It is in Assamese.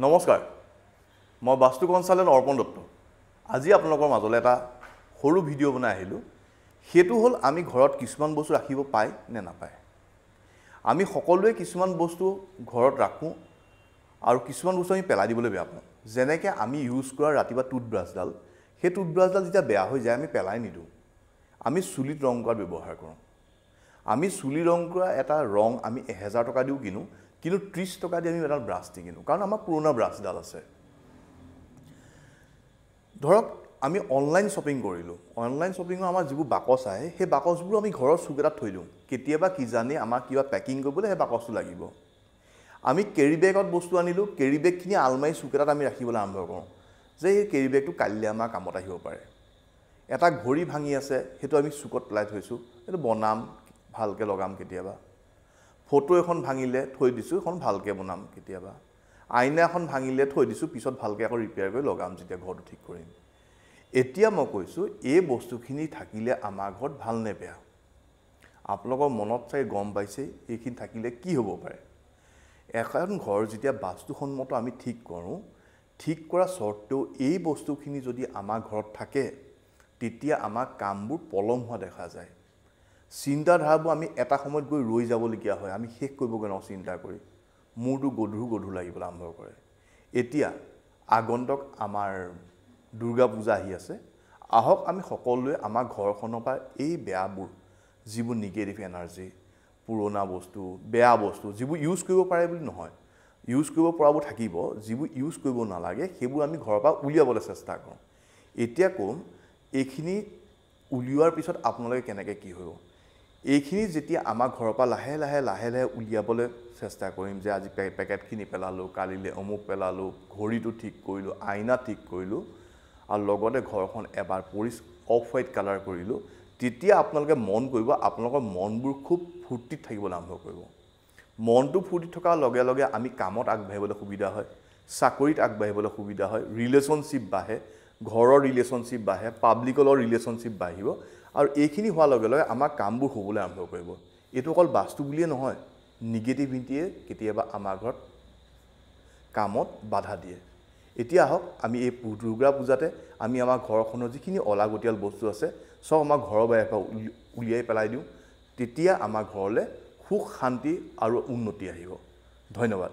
নমস্কাৰ মই বাস্তু কনসালটেন্ট অৰ্পণ দত্ত আজি আপোনালোকৰ মাজলৈ এটা সৰু ভিডিঅ' বনাই আহিলো হেতু হল আমি ঘৰত কিছুমান বস্তু ৰাখিব পায় নে নাপায় আমি সকলোৱে কিছুমান বস্তু ঘৰত ৰাখো আৰু কিছুমান বস্তু আমি পেলাই দিবলৈ বেয়া পাওঁ যেনেকৈ আমি ইউজ কৰা ৰাতিবা টুথব্ৰাছডাল সেই টুথব্ৰাছডাল যেতিয়া বেয়া হৈ যায় আমি পেলাই নিদিওঁ আমি চুলিত ৰং কৰাত ব্যৱহাৰ কৰোঁ আমি চুলি ৰং কৰা এটা ৰং আমি 1000 টকা দিও কিনো কিন্তু 30 টকা দি আমি এডাল ব্ৰাছ কিনো কাৰণ আমাৰ পুৰণা ব্ৰাছডাল আছে ধৰক আমি অনলাইন শ্বপিং কৰিলো অনলাইন শ্বপিংৰ আমাৰ যিবোৰ বাকচ আহে সেই বাকচবোৰ আমি ঘৰৰ চুকেটাত থৈ দিওঁ কেতিয়াবা কি জানি আমাৰ কিবা পেকিং কৰিবলৈ সেই বাকচটো লাগিব আমি কেৰি বেগত বস্তু আনিলো কেৰি বেগখিনি আলমাৰি চুকেটাত আমি ৰাখিবলৈ আৰম্ভ কৰোঁ যে এই কেৰি বেগটো কাইলৈ আমাৰ কামত আহিব পাৰে এটা ঘড়ী ভাঙি আছে হেতু আমি চুকত পেলাই থৈছো এটো বনাম ভালকে লগাম কেতিয়াবা ফটো এখন ভাঙিলে থৈ দিছো এখন ভালকে বনাম কেতিয়াবা আইনা এখন ভাঙিলে থৈ দিছো পিছত ভালকে আকৌ ৰিপেয়াৰ কৰি লগাম যেতিয়া ঘৰটো ঠিক কৰিম এতিয়া মই কৈছো এই বস্তুখিনি থাকিলে আমাৰ ঘৰত ভাল নে বেয়া আপোনালোকৰ মনত চাই গম পাইছে এইখিনি থাকিলে কি হ'ব পাৰে এখন ঘৰ যেতিয়া বাস্তুসন্মত আমি ঠিক কৰোঁ ঠিক কৰা সত্ত্বেও এই বস্তুখিনি যদি আমাৰ ঘৰত থাকে তেতিয়া আমাৰ কামবোৰ পলম হোৱা দেখা যায় চিন্তাধাৰাবোৰ আমি এটা সময়ত গৈ ৰৈ যাবলগীয়া হয় আমি শেষ কৰিবগৈ ন চিন্তা কৰি মূৰটো গধুৰ লাগিবলৈ আৰম্ভ কৰে এতিয়া আগন্তুক আমাৰ দুৰ্গা পূজা আহি আছে আহক আমি সকলোৱে আমাৰ ঘৰখনৰ পৰা এই বেয়াবোৰ যিবোৰ নিগেটিভ এনাৰ্জি পুৰণা বস্তু বেয়া বস্তু যিবোৰ ইউজ কৰিব পাৰে বুলি নহয় ইউজ কৰিব পৰাবোৰ থাকিব যিবোৰ ইউজ কৰিব নালাগে সেইবোৰ আমি ঘৰৰ পৰা উলিয়াবলৈ চেষ্টা কৰোঁ এতিয়া কোন এইখিনি উলিওৱাৰ পিছত আপোনালোকে কেনেকৈ কি হ'ব এইখিনি যেতিয়া আমাৰ ঘৰৰ পৰা লাহে লাহে উলিয়াবলৈ চেষ্টা কৰিম যে আজি পেকেটখিনি পেলালো কালিলে অমুক পেলালো ঘড়ীটো ঠিক কৰিলো আইনা ঠিক কৰিলো আৰু লগতে ঘৰখন এবাৰ অফ হোৱাইট কালাৰ কৰিলো তেতিয়া আপোনালোকে মন কৰিব আপোনালোকৰ মনবোৰ খুব ফুৰ্তিত থাকিবলৈ আৰম্ভ কৰিব মনটো ফুৰ্তি থকাৰ লগে লগে আমি কামত আগবাঢ়িবলৈ সুবিধা হয় চাকৰিত আগবাঢ়িবলৈ সুবিধা হয় ৰিলেশনশ্বিপ বাঢ়ে ঘৰৰ ৰিলেশনশ্বিপ বাঢ়ে পাব্লিকৰ ৰিলেশনশ্বিপ বাঢ়িব আৰু এইখিনি হোৱাৰ লগে লগে আমাৰ কামবোৰ হ'বলৈ আৰম্ভ কৰিব এইটো অকল বাস্তু বুলিয়ে নহয় নিগেটিভিটিয়ে কেতিয়াবা আমাৰ ঘৰত কামত বাধা দিয়ে এতিয়া আহক আমি এই দুৰ্গা পূজাতে আমি আমাৰ ঘৰখনৰ যিখিনি অলাগতিয়াল বস্তু আছে সব আমাৰ ঘৰৰ বাহিৰৰ পৰা উলিয়াই পেলাই দিওঁ তেতিয়া আমাৰ ঘৰলৈ সুখ শান্তি আৰু উন্নতি আহিব ধন্যবাদ